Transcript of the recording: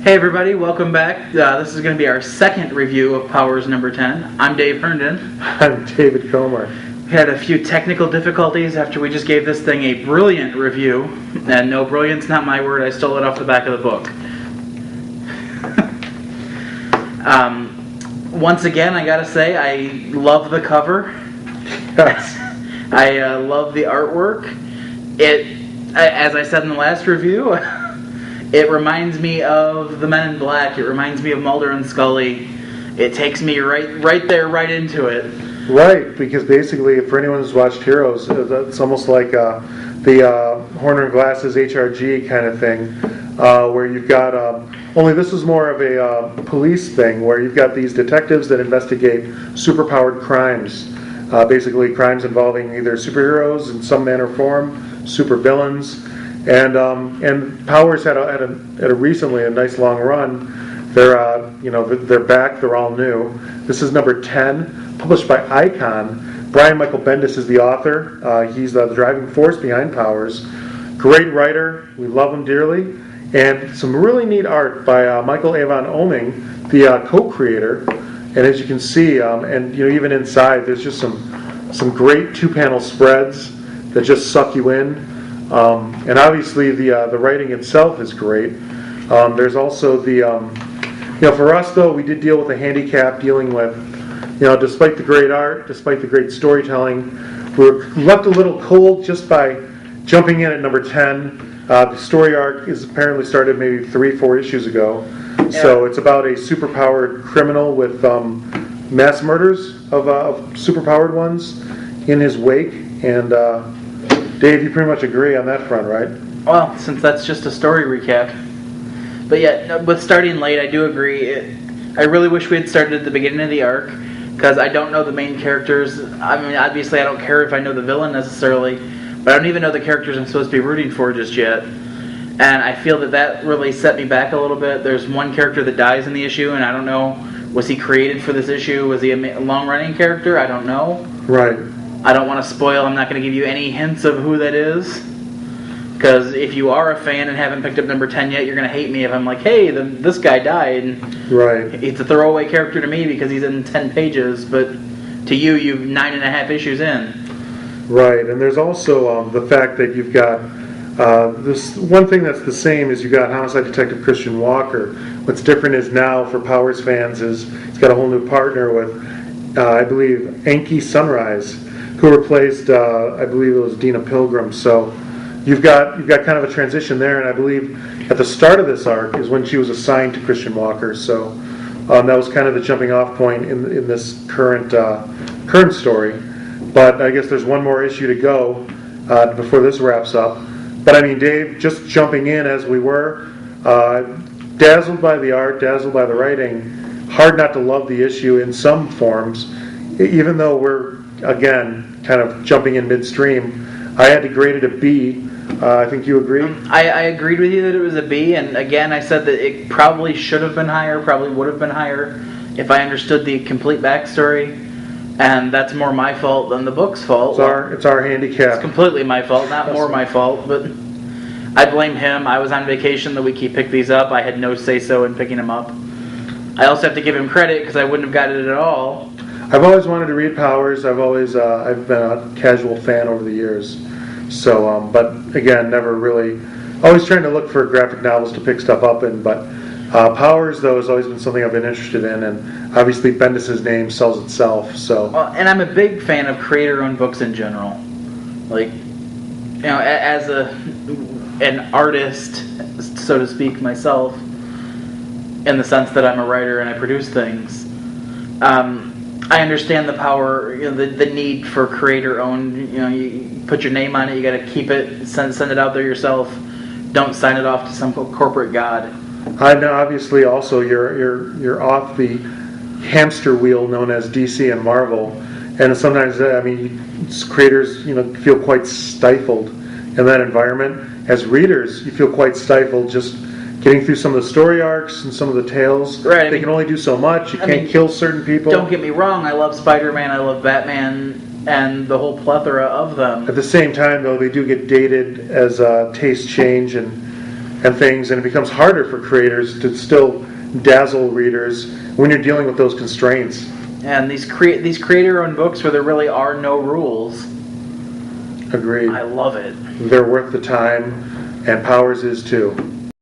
Hey everybody, welcome back. This is going to be our second review of Powers number 10. I'm Dave Herndon. I'm David Comer. We had a few technical difficulties after we just gave this thing a brilliant review. And no, brilliant's not my word, I stole it off the back of the book. Once again, I gotta say, I love the cover. Yes. I love the artwork. As I said in the last review, it reminds me of the Men in Black. It reminds me of Mulder and Scully. It takes me right there, right into it. Right, because basically, for anyone who's watched Heroes, it's almost like the Horner and Glasses HRG kind of thing, where you've got, only this is more of a police thing, where you've got these detectives that investigate superpowered crimes, basically crimes involving either superheroes in some manner or form, supervillains, and Powers had a recently a nice long run. They're back. They're all new. This is number 10, published by Icon. Brian Michael Bendis is the author. He's the driving force behind Powers. Great writer. We love him dearly. And some really neat art by Michael Avon Oeming, the co-creator. And as you can see, even inside, there's just some great two-panel spreads that just suck you in. And obviously the writing itself is great. There's also for us though, we did deal with a handicap dealing with, despite the great art, despite the great storytelling, we were left a little cold just by jumping in at number 10. The story arc is apparently started maybe 3-4 issues ago. Yeah. So it's about a superpowered criminal with mass murders of superpowered ones in his wake. And Dave, you pretty much agree on that front, right? Well, since that's just a story recap. But yeah, with starting late, I do agree. I really wish we had started at the beginning of the arc, because I don't know the main characters. I mean, obviously I don't care if I know the villain necessarily, but I don't even know the characters I'm supposed to be rooting for just yet. And I feel that really set me back a little bit. There's one character that dies in the issue, and I don't know, was he created for this issue? Was he a long-running character? I don't know. Right. I don't want to spoil. I'm not going to give you any hints of who that is. Because if you are a fan and haven't picked up number 10 yet, you're going to hate me if I'm like, hey, this guy died. Right. It's a throwaway character to me because he's in 10 pages, but to you, you've 9.5 issues in. Right, and there's also the fact that you've got this one thing that's the same is you've got Homicide Detective Christian Walker. What's different is now for Powers fans is he's got a whole new partner with, I believe, Enki Sunrise, who replaced, I believe it was Dina Pilgrim. So you've got kind of a transition there, and I believe at the start of this arc is when she was assigned to Christian Walker. So that was kind of the jumping off point in this current story. But I guess there's one more issue to go before this wraps up. But I mean, Dave, just jumping in as we were, dazzled by the art, dazzled by the writing, hard not to love the issue in some forms, even though we're, again, kind of jumping in midstream. I had to grade it a B. I think you agree? I agreed with you that it was a B, and again, I said that it probably should have been higher, probably would have been higher if I understood the complete backstory. And that's more my fault than the book's fault. It's our handicap. It's completely my fault, not more my fault, but I blame him. I was on vacation the week he picked these up. I had no say-so in picking them up. I also have to give him credit because I wouldn't have got it at all. I've always wanted to read Powers. I've been a casual fan over the years. So, but again, never really, always trying to look for graphic novels to pick stuff up in, but Powers, though, has always been something I've been interested in, and obviously Bendis' name sells itself. So, and I'm a big fan of creator-owned books in general. Like, as an artist, so to speak, myself, in the sense that I'm a writer and I produce things, I understand the power, the need for creator-owned. You put your name on it, you got to keep it, send it out there yourself. Don't sign it off to some corporate god. I know, obviously, also you're off the hamster wheel known as DC and Marvel, and sometimes creators feel quite stifled in that environment. As readers, you feel quite stifled just getting through some of the story arcs and some of the tales. Right. They can only do so much. You can't kill certain people. Don't get me wrong. I love Spider-Man. I love Batman. And the whole plethora of them. At the same time, though, they do get dated as tastes change and and things, and it becomes harder for creators to still dazzle readers when you're dealing with those constraints. And these creator-owned books where there really are no rules. Agreed. I love it. They're worth the time, and Powers is too.